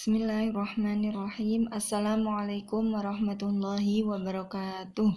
Bismillahirrahmanirrahim. Assalamualaikum warahmatullahi wabarakatuh.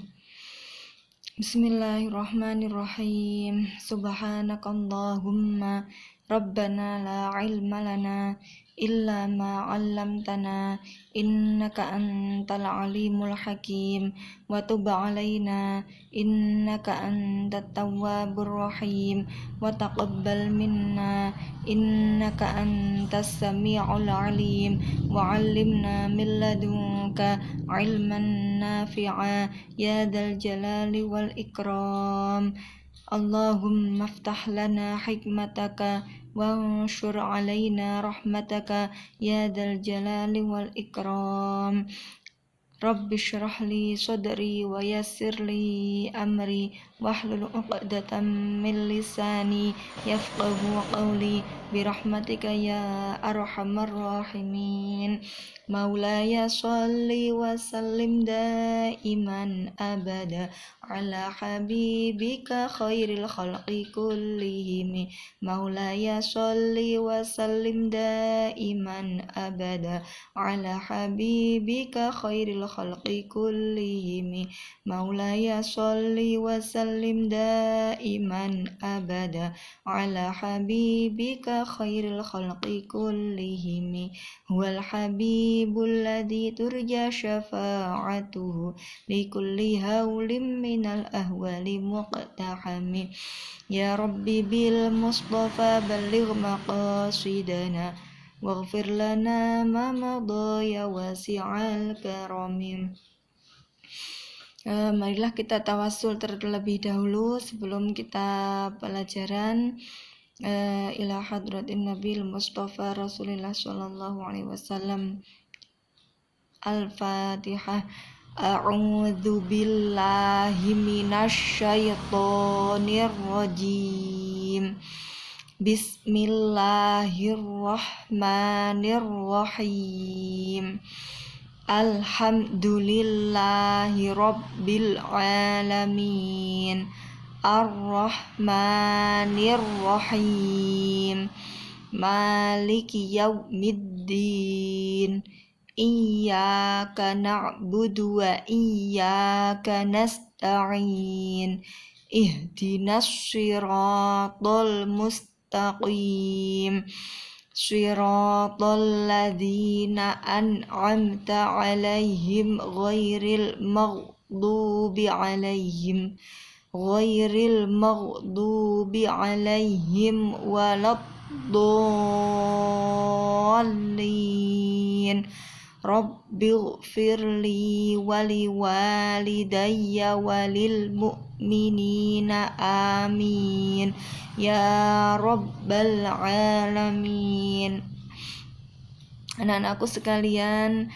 Bismillahirrahmanirrahim. Subhanakallahumma Rabbana la ilma lana illa ma 'allamtana innaka antal alimul hakim wa tub 'alaina innaka antat tawwabur rahim wa taqabbal minna innaka antas sami'ul alim wa 'allimna min ladunka 'ilman nafi'a ya dzal jalali wal ikram. Allahumma aftah lana hikmataka wanshur alaina rahmataka ya dzal jalali wal ikram. Rabbi shrah li sadri wa yassir li amri wahlul 'uqdatam min lisani yafqahu qawli birahmatika ya arhamar rahimin. Maulaya sholli wa sallim daiman abada ala habibika khairil khalqi kullihim. Maulaya sholli wa sallim daiman abada ala habibika khairil khalqi kullihim. Maulaya sholli wa sallim daiman abada ala habibika khairil khalqi kullihim. Huwal habibul ladzi turja syafa'atuhu likulli haulim minal ahwali muqtahami. Ya Rabbi bil Mustafa balligh maqasidana waghfir lana ma madha ya wasi'al karami. Marilah kita tawasul terlebih dahulu sebelum kita pelajaran ila hadratin Nabil Mustafa Rasulullah sallallahu alaihi wasallam. Al-Fatihah. A'udzu billahi minasy syaithanir rajim. Bismillahirrahmanirrahim. Alhamdulillahi rabbil alamin. Ar-Rahmanir-Rahim. Maliki yaumiddin. Iyyaka na'budu wa iyyaka nasta'in. Ihdinas siratal mustaqim. Siratal ladzina an'amta 'alaihim ghairil maghdubi alaihim waladdallin. Rabbighfirli wali walidayya walil mu'minina amin ya rabbal alamin. Anak-anakku sekalian,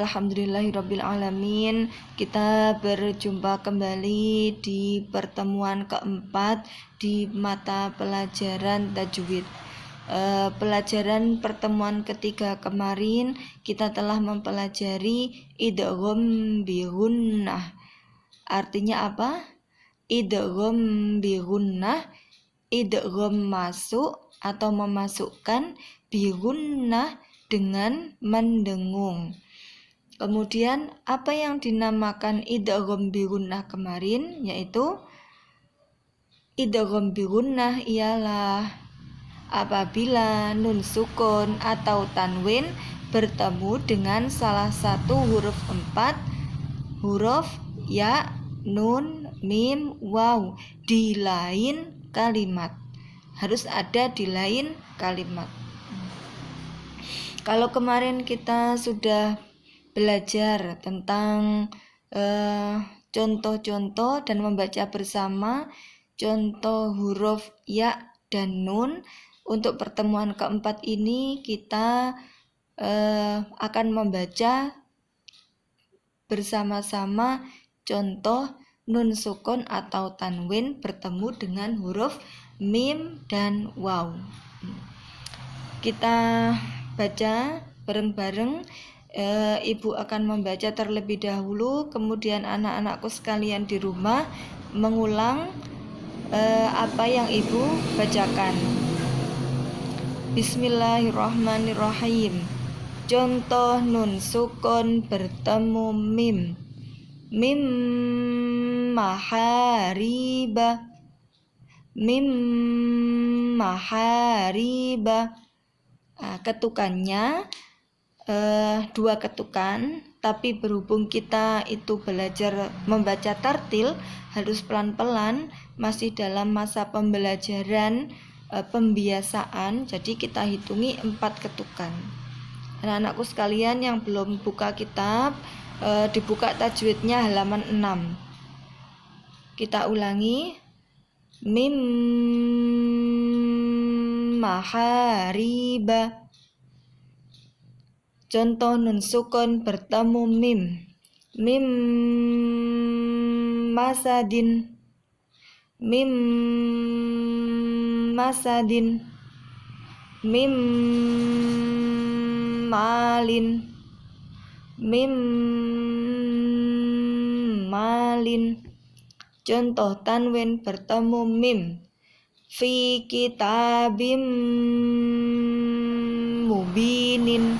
alhamdulillahirabbil alamin, kita berjumpa kembali di pertemuan keempat di mata pelajaran tajwid. Pelajaran pertemuan ketiga kemarin kita telah mempelajari idgham bi gunnah. Artinya apa? Idgham bi gunnah, idgham masuk atau memasukkan, bi gunnah dengan mendengung. Kemudian apa yang dinamakan idgham bi gunnah kemarin, yaitu idgham bi gunnah ialah apabila nun sukun atau tanwin bertemu dengan salah satu huruf 4 huruf ya, nun, mim, waw di lain kalimat. Harus ada di lain kalimat. Kalau kemarin kita sudah belajar tentang contoh-contoh dan membaca bersama contoh huruf ya dan nun, untuk pertemuan keempat ini kita akan membaca bersama-sama contoh nun sukun atau tanwin bertemu dengan huruf mim dan waw. Kita baca bareng-bareng. Ibu akan membaca terlebih dahulu, kemudian anak-anakku sekalian di rumah mengulang apa yang ibu bacakan. Bismillahirrahmanirrahim. Contoh nun sukun bertemu mim. Mim mahariba. Mim mahariba. Ketukannya 2 ketukan, tapi berhubung kita itu belajar membaca tartil harus pelan-pelan, masih dalam masa pembelajaran pembiasaan, jadi kita hitungi 4 ketukan. Anak-anakku sekalian yang belum buka kitab, dibuka tajwidnya halaman 6. Kita ulangi. Mim mahariba. Contoh nun sukun bertemu mim. Mim masadin. Mim masadin. Mim malin. Mim malin. Contoh tanwin bertemu mim. Fi kitabim mubinin.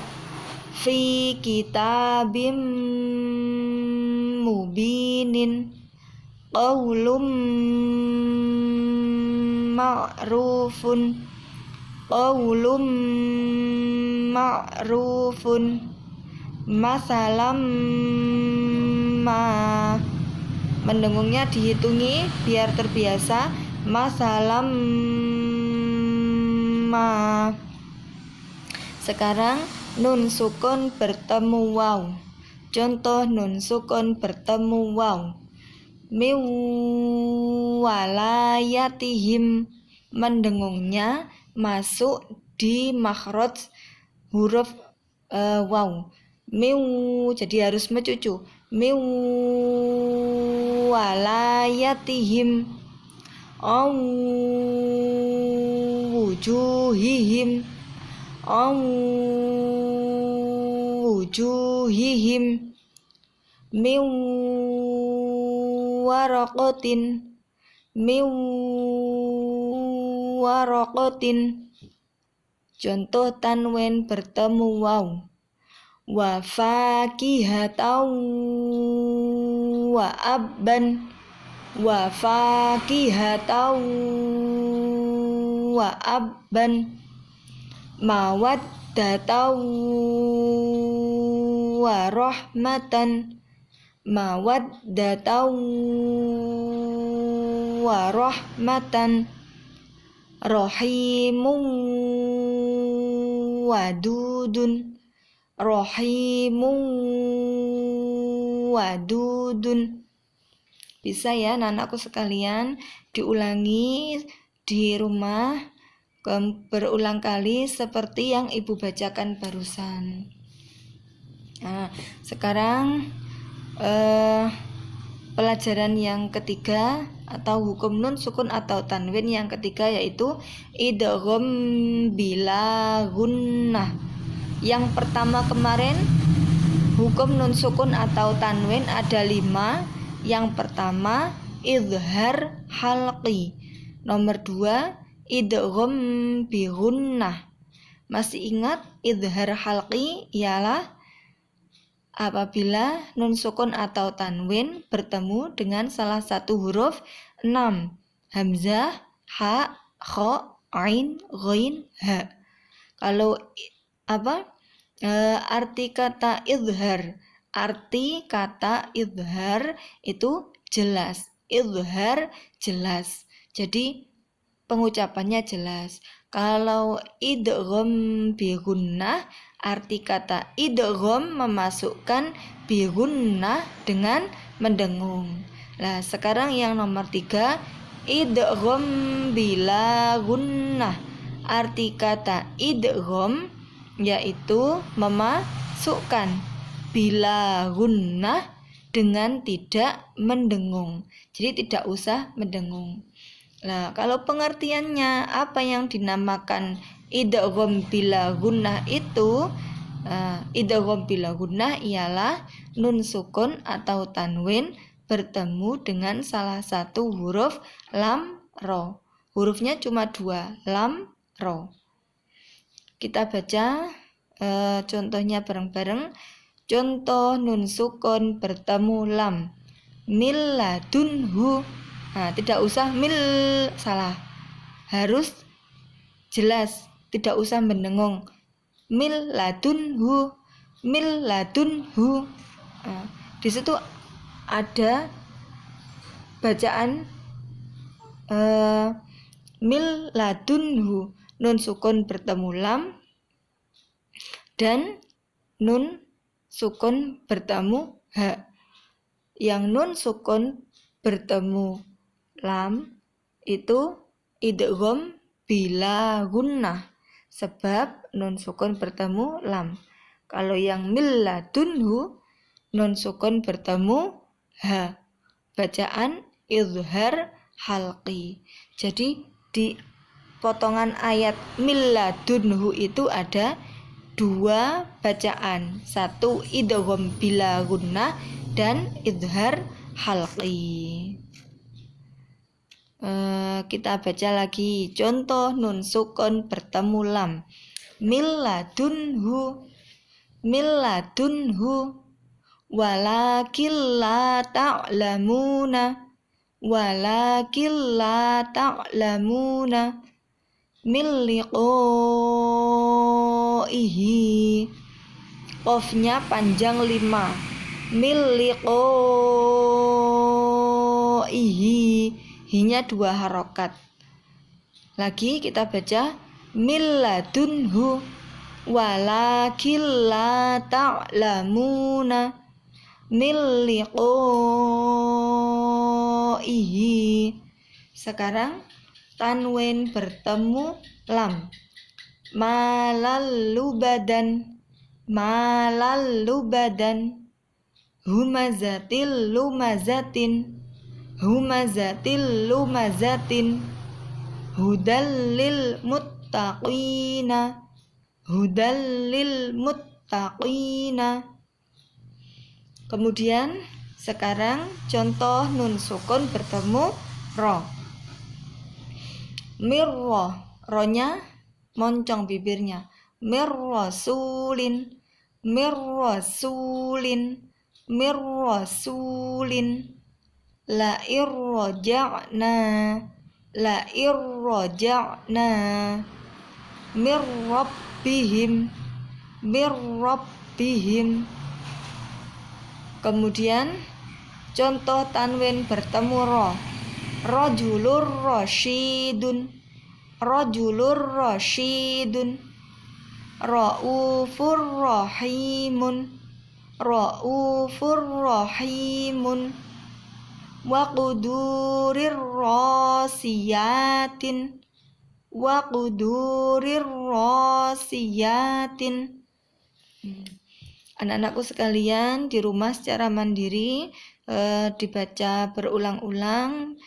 Fi kitabim mubinin. Qaulum ma'rufun. Qaulum ma'rufun. Masalam ma. Mendengungnya dihitungi biar terbiasa. Masalam ma. Sekarang nun sukun bertemu waw. Contoh nun sukun bertemu waw. Miwalayatihim. Mendengungnya masuk di makhraj huruf waw. Jadi harus mencucu. Miwalayatihim. Wujuhihim. Wujuhihim. Min waraqatin. Min waraqatin. Contoh tanwin bertemu waw. Wa fakihatan wa abban. Wa fakihatan wa abban. Mawaddatan wa rahmatan. Mawaddatan wa rahmatan. Rahimun wadudun. Rahimun wadudun. Bisa ya anak-anakku sekalian, diulangi di rumah berulang kali seperti yang ibu bacakan barusan. Nah, sekarang pelajaran yang ketiga atau hukum nun sukun atau tanwin yang ketiga yaitu idgham bila gunnah. Yang pertama kemarin hukum nun sukun atau tanwin ada 5. Yang pertama izhar halqi. Nomor 2 idgham bi gunnah. Masih ingat izhar halqi ialah apabila nun sukun atau tanwin bertemu dengan salah satu huruf 6. Hamzah, ha, kha, ain, ghain, ha. Kalau arti kata izhar. Arti kata izhar itu jelas. Izhar jelas. Jadi pengucapannya jelas. Kalau idgham bi gunnah, arti kata idgham memasukkan bi gunnah dengan mendengung. Nah, sekarang yang nomor 3, idgham bila gunnah. Arti kata idgham yaitu memasukkan bila gunnah dengan tidak mendengung. Jadi tidak usah mendengung. Nah, kalau pengertiannya apa yang dinamakan idgham bila gunnah itu? Idgham bila gunnah ialah nun sukun atau tanwin bertemu dengan salah satu huruf lam ro. Hurufnya cuma 2, lam ro. Kita baca Contohnya bareng-bareng. Contoh nun sukun bertemu lam. Mil ladunhu. Nah, tidak usah mil, salah. Harus jelas, tidak usah mendengung. Mil ladunhu, mil ladunhu. Nah, di situ ada bacaan mil ladunhu, nun sukun bertemu lam, dan nun sukun bertemu ha. Yang nun sukun bertemu lam itu idgham bila gunnah, sebab nun sukun bertemu lam. Kalau yang mil ladunhu, nun sukun bertemu ha, bacaan izhar halqi. Jadi di potongan ayat mil ladunhu itu ada 2 bacaan, 1 idgham bila gunnah dan izhar halqi. Kita baca lagi contoh nun sukun bertemu lam. Mil ladunhu, mil ladunhu, walakin la ta'lamuna, walakin la ta'lamuna, min liqaihi. Qafnya panjang 5. Min liqaihi, hinya 2 harokat. Lagi kita baca min ladunhu, walakin la ta'lamuna, min liqaihi. Sekarang tanwin bertemu lam. Malal lubadan, malal lubadan, humazatil lumazatin, humazatil lumazatin, hudallil muttaqina, hudallil muttaqina. Kemudian sekarang contoh nun sukun bertemu ro. Mirro, ronya moncong bibirnya. Mirrasulin, mirrasulin, mirrasulin. La irroja'na, la irroja'na, mirrabbihim, mirrabbihim. Kemudian contoh tanwin bertemu ro. Rajulur rasyidun, rajulur rasyidun, raufur rahimun, raufur rahimun, waqudurir rasiyatin, waqudurir rasiyatin. Anak-anakku sekalian, di rumah secara mandiri dibaca berulang-ulang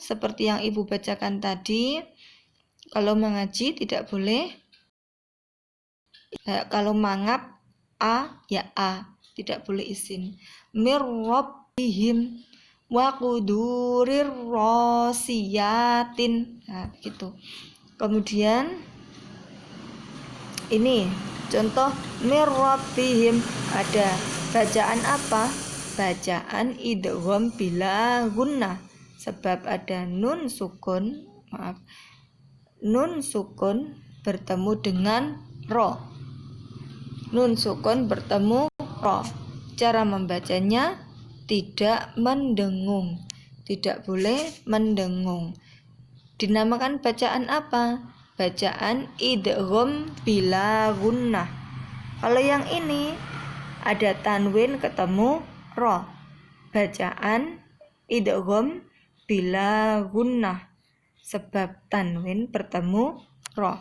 seperti yang Ibu bacakan tadi. Kalau mengaji tidak boleh, kalau mangap a ya a, tidak boleh isin. Mirrabbihim wa qudurir rasiyatin. Nah, gitu. Kemudian ini contoh mirrabbihim, ada bacaan apa? Bacaan idgham bila gunnah, sebab ada nun sukun, nun sukun bertemu dengan ro. Nun sukun bertemu ro. Cara membacanya tidak mendengung, tidak boleh mendengung. Dinamakan bacaan apa? Bacaan idgham bila gunnah. Kalau yang ini ada tanwin ketemu ro, bacaan idgham bila gunnah, sebab tanwin bertemu ro.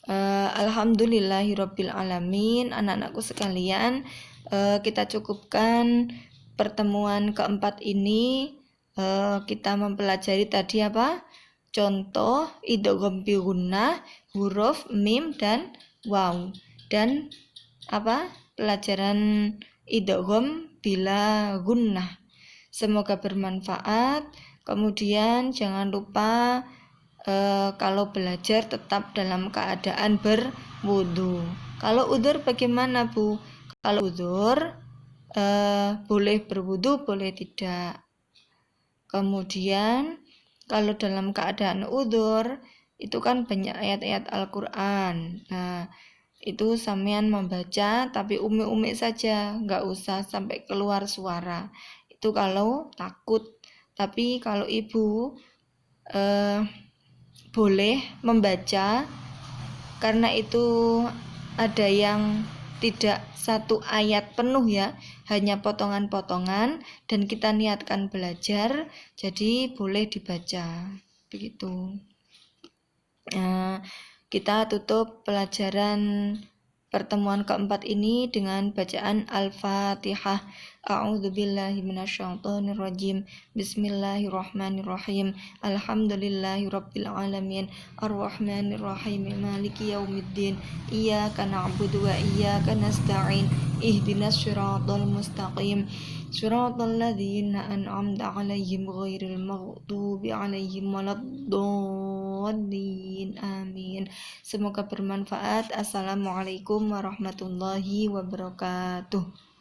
Alhamdulillahirabbil alamin. Anak-anakku sekalian, kita cukupkan pertemuan keempat ini. Kita mempelajari tadi apa? Contoh idgham bi gunnah huruf mim dan waw, dan apa? Pelajaran idgham bila gunnah. Semoga bermanfaat. Kemudian jangan lupa kalau belajar tetap dalam keadaan berwudu. Kalau udzur bagaimana, Bu? Kalau udzur boleh berwudu, boleh tidak. Kemudian kalau dalam keadaan udzur itu kan banyak ayat-ayat Al-Qur'an. Nah, itu sampean membaca tapi umi-umi saja, nggak usah sampai keluar suara. Itu kalau takut. Tapi kalau ibu boleh membaca karena itu ada yang tidak satu ayat penuh ya, hanya potongan-potongan dan kita niatkan belajar, jadi boleh dibaca begitu. Nah, kita tutup pelajaran pertemuan keempat ini dengan bacaan Al-Fatihah. A'udzubillahi minasyaitonirrajim. Bismillahirrahmanirrahim. Alhamdulillahirabbil alamin. Arrahmanirrahim. Maliki yaumiddin. Iyyaka na'budu wa iyyaka nasta'in. Ihdinas siratal mustaqim. Siratal ladzina an'amta 'alaihim ghairil maghdubi 'alaihim waladdallin. Amin. Semoga bermanfaat. Assalamualaikum warahmatullahi wabarakatuh.